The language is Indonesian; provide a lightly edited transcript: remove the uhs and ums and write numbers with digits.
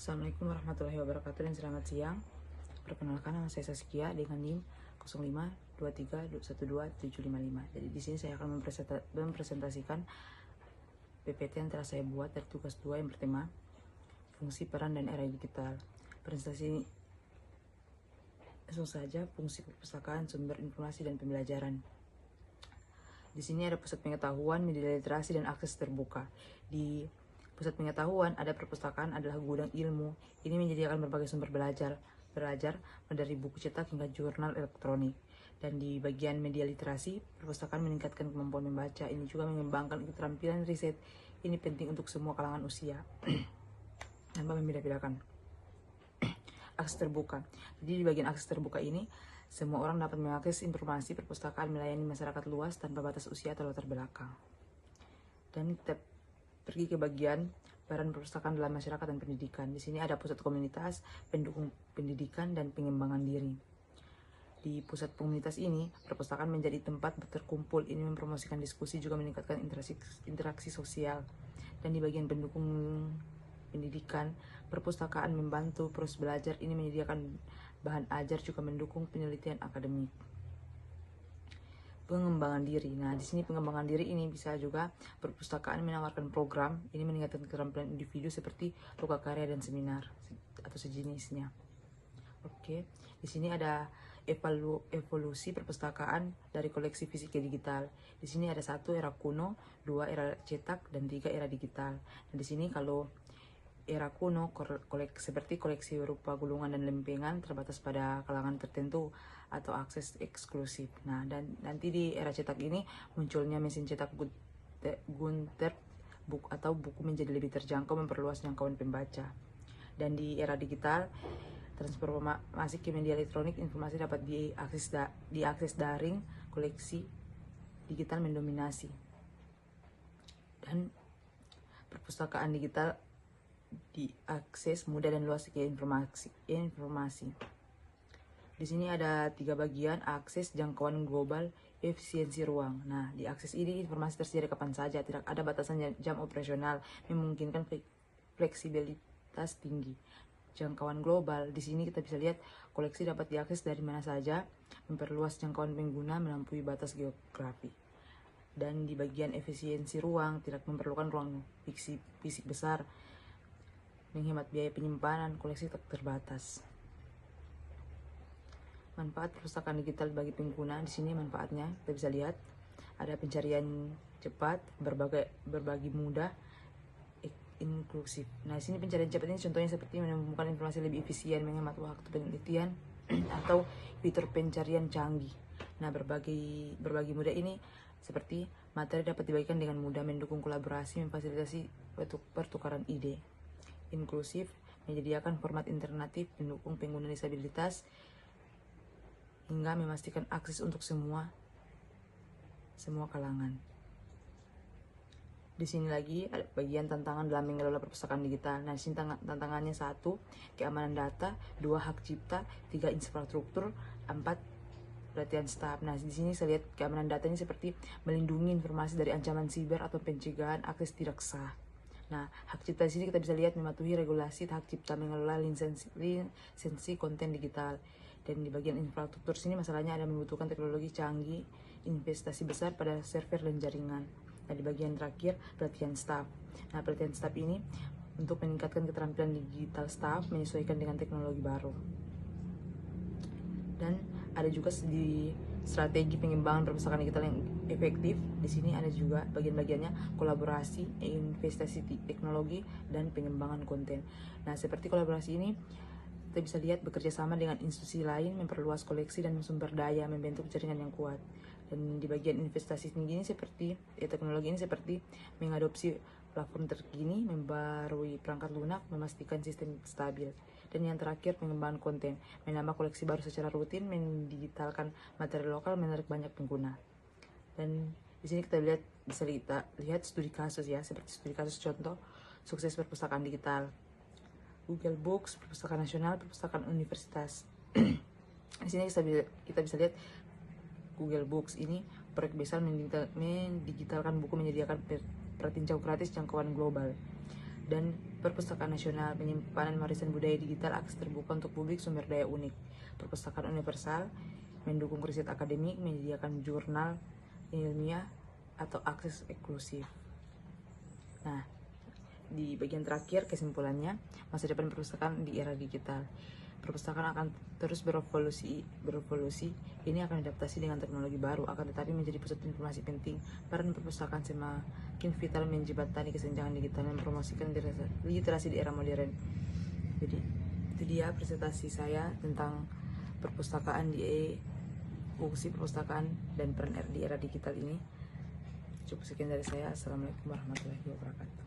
Assalamualaikum warahmatullahi wabarakatuh dan selamat siang. Perkenalkan, nama saya Saskia dengan NIM 0523121755. Jadi di sini saya akan mempresentasikan PPT yang telah saya buat dari tugas 2 yang bertema fungsi peran dan era digital. Presentasi ini langsung saja, fungsi perpustakaan, sumber informasi dan pembelajaran. Di sini ada pusat pengetahuan, media literasi dan akses terbuka. Di pusat pengetahuan ada perpustakaan adalah gudang ilmu. Ini menyediakan berbagai sumber belajar dari buku cetak hingga jurnal elektronik. Dan di bagian media literasi, perpustakaan meningkatkan kemampuan membaca. Ini juga mengembangkan keterampilan riset. Ini penting untuk semua kalangan usia tanpa membeda-bedakan. Akses terbuka. Jadi di bagian akses terbuka ini, semua orang dapat mengakses informasi perpustakaan melayani masyarakat luas tanpa batas usia atau latar belakang. Dan kita pergi ke bagian peran perpustakaan dalam masyarakat dan pendidikan. Di sini ada pusat komunitas, pendukung pendidikan, dan pengembangan diri. Di pusat komunitas ini, perpustakaan menjadi tempat berkumpul. Ini mempromosikan diskusi, juga meningkatkan interaksi sosial. Dan di bagian pendukung pendidikan, perpustakaan membantu proses belajar. Ini menyediakan bahan ajar, juga mendukung penelitian akademik. Pengembangan diri. Nah, di sini pengembangan diri ini bisa juga perpustakaan menawarkan program ini meningkatkan keterampilan individu seperti loka karya dan seminar atau sejenisnya. Oke, di sini ada evolusi perpustakaan dari koleksi fisik ke digital. Di sini ada 1 era kuno, 2 era cetak, dan 3 era digital. Nah, di sini kalau era kuno seperti koleksi berupa gulungan dan lempengan terbatas pada kalangan tertentu atau akses eksklusif. Nah, dan nanti di era cetak ini munculnya mesin cetak Gutenberg atau buku menjadi lebih terjangkau, memperluas jangkauan pembaca. Dan di era digital, transformasi ke media elektronik, informasi dapat diakses daring, koleksi digital mendominasi. Dan perpustakaan digital diakses mudah dan luas ke informasi. Di sini ada 3 bagian: akses, jangkauan global, efisiensi ruang. Nah, di akses ini informasi tersedia kapan saja, tidak ada batasan jam operasional, memungkinkan fleksibilitas tinggi. Jangkauan global, di sini kita bisa lihat koleksi dapat diakses dari mana saja, memperluas jangkauan pengguna, melampaui batas geografi. Dan di bagian efisiensi ruang, tidak memerlukan ruang fisik besar, menghemat biaya penyimpanan, koleksi tak terbatas. Manfaat perpustakaan digital bagi pengguna. Di sini manfaatnya kita bisa lihat ada pencarian cepat, berbagi mudah, inklusif. Nah, di sini pencarian cepat ini contohnya seperti menemukan informasi lebih efisien, menghemat waktu penelitian, atau fitur pencarian canggih. Nah, berbagi mudah ini seperti materi dapat dibagikan dengan mudah, mendukung kolaborasi, memfasilitasi pertukaran ide. Inklusif, menyediakan format alternatif, mendukung pengguna disabilitas, hingga memastikan akses untuk semua kalangan. Di sini lagi ada bagian tantangan dalam mengelola perpustakaan digital. Nah, di sini tantangannya 1, keamanan data, 2, hak cipta, 3, infrastruktur, 4, pelatihan staf. Nah, di sini saya lihat keamanan data ini seperti melindungi informasi dari ancaman siber atau pencegahan akses tidak sah. Nah, hak cipta di sini kita bisa lihat mematuhi regulasi hak cipta, mengelola lisensi konten digital. Dan di bagian infrastruktur sini masalahnya ada membutuhkan teknologi canggih, investasi besar pada server dan jaringan. Nah, di bagian terakhir pelatihan staf. Nah, pelatihan staf ini untuk meningkatkan keterampilan digital staf, menyesuaikan dengan teknologi baru. Dan ada juga di strategi pengembangan perpustakaan digital yang efektif. Di sini ada juga bagian-bagiannya kolaborasi, investasi teknologi, dan pengembangan konten. Nah, seperti kolaborasi ini kita bisa lihat bekerja sama dengan institusi lain, memperluas koleksi dan sumber daya, membentuk jaringan yang kuat. Dan di bagian investasi tinggi ini seperti teknologi ini seperti mengadopsi platform terkini, membarui perangkat lunak, memastikan sistem stabil. Dan yang terakhir, pengembangan konten, menambah koleksi baru secara rutin, mendigitalkan materi lokal, menarik banyak pengguna. Dan di sini kita bisa lihat studi kasus ya, seperti studi kasus contoh sukses perpustakaan digital. Google Books, perpustakaan nasional, perpustakaan universitas. Di sini kita bisa lihat Google Books ini proyek besar mendigitalkan buku, menyediakan pertinjau gratis jangkauan global. Dan Perpustakaan nasional, penyimpanan warisan budaya digital, akses terbuka untuk publik, sumber daya unik. Perpustakaan universal, mendukung riset akademik, menyediakan jurnal ilmiah atau akses eksklusif. Nah, di bagian terakhir kesimpulannya, masa depan perpustakaan di era digital. Perpustakaan akan terus berevolusi. Ini akan adaptasi dengan teknologi baru, akan tetapi menjadi pusat informasi penting. Peran perpustakaan semakin vital menjembatani kesenjangan digital dan mempromosikan literasi di era modern. Jadi itu dia presentasi saya tentang perpustakaan di fungsi perpustakaan dan peran di era digital ini. Cukup sekian dari saya. Assalamualaikum warahmatullahi wabarakatuh.